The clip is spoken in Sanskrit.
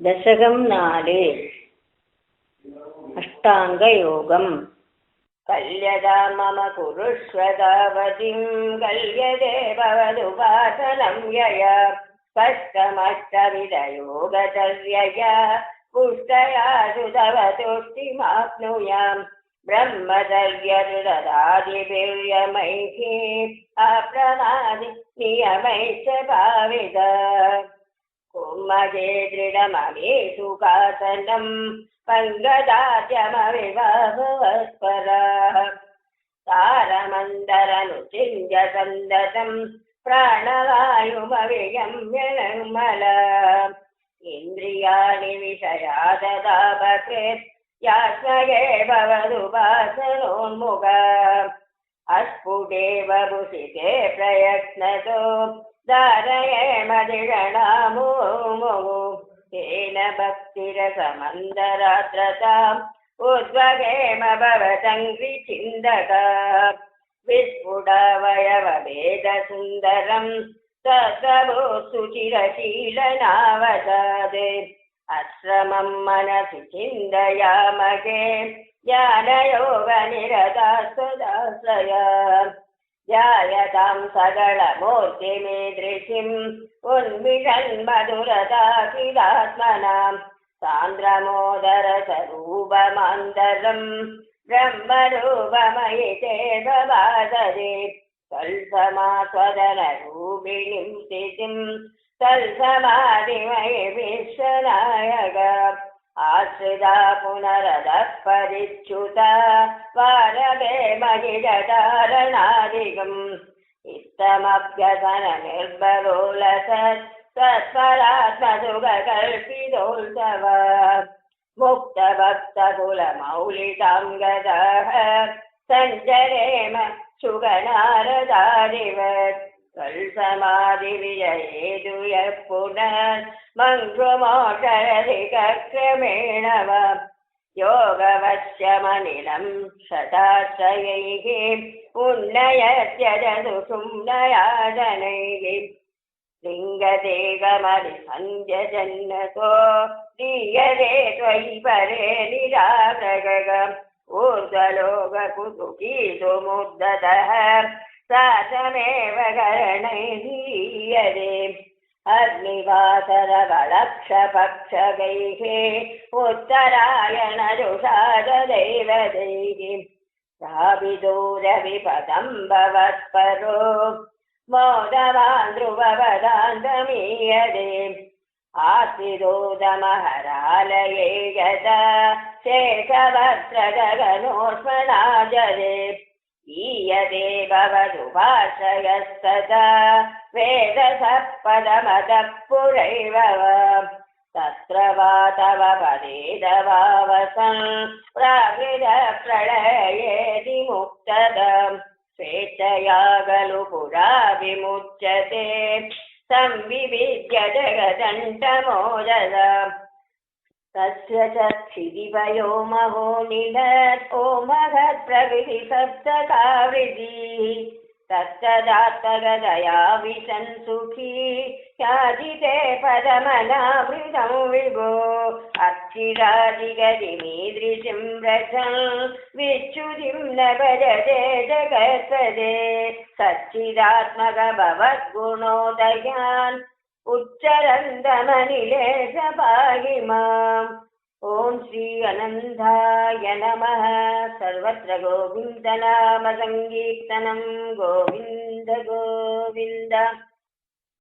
दशकं नाले अष्टाङ्गयोगम् कल्यदा मम कुरुष्वदावतिं कल्यदे भवदुपासनं यया कष्टमष्टविधयोगचर्यया पुष्टया तव तुष्टिमाप्नुयाम् ब्रह्मचर्यददादिवीर्यमैः अप्रमादि नियमैश्च भावित कुम्मजे दृढममेषु कासनं पङ्गदात्यमविवाभवत्पराः तारमन्दरनुचिन्त्य सन्दतं प्राणवायुमविगम्य निर्मला इन्द्रियाणि विषयाददापकृत् यास्मये भवदुपासनोन्मुखा अस्फुटेव भूषिते प्रयत्नतो धारये मदिगणामुमुः तेन भक्तिरसमन्दरात्रताम् उद्वगेम भवसङ्घ्रिचिन्दका विस्फुटवयवभेदसुन्दरं तत्त्वभूसुचिरशीलनावसादे आश्रमं मनसि चिन्तयामहे ज्ञानयोगनिरतास्तदाश्रया ध्यायतां सकलमूर्तिमीदृशीम् उन्मिषन्मधुरताखिलात्मनां सान्द्रमोदरस्वरूपमान्तरं ब्रह्मरूपमयि चेदभासते तल्समास्वदनरूपिणीं स्थितिं तल्समाधिमयि विश्वनायक आश्रिता पुनरदः परिच्युता वारदे महिषधारणादिकम् इत्थमभ्यसननिर्बलोलसत् तत्परात्मसुखकल्पितोत्सव मुक्तभक्तकुलमौलिकां गतः सञ्चरेम सुगनारदादिवत् कल्समाधिविजयेतु यः पुनः मङ्गुमोक्षरधिकक्रमेण वा योगवश्यमनिलं शताश्रयैः उन्नयत्यजतु सुम्नयाजनैः लिङ्गदेगमधिसञ्जन्तो दीयते त्वयि परे निरामृगः ऊर्ध्वलोककुतुकीतुमुद्धतः सातमेव करणैर्लीयते अग्निवासरबलक्षपक्षगैः उत्तरायणजुषाददैवदैः स्थापितोरविपदं भवत्परो मोदवान् ध्रुवपदान्तमीयते आस्तिदोदमहरालये यदा शेषवस्त्रगगनोस्मनाजरे ईयते भवदुपाश्रयस्तदा वेदसः पदमतः पुरैव तत्र वा तव पदेदवावसं प्राकृतप्रलयेति मुक्तदम् स्वेच्छया खलु पुरा विमुच्यते संविविद्य जगदण्डमोददा तस्य च क्षिदिवयो महो निलत् ओमहत्प्रविधिसप्तकावृतिः तत्तदात्तगदया विशन् सुखी याजिते पदमनावृतं विभो अक्षिरादिगतिमीदृशीं व्रजं विच्युतिं न भजते जगत्पदे सच्चिदात्मक भवद्गुणोदयान् उच्चरन्दमनिलेश पाहि माम् ॐ श्री अनन्ताय नमः सर्वत्र गोविन्दनाम संकीर्तनं गोविन्द गोविन्द।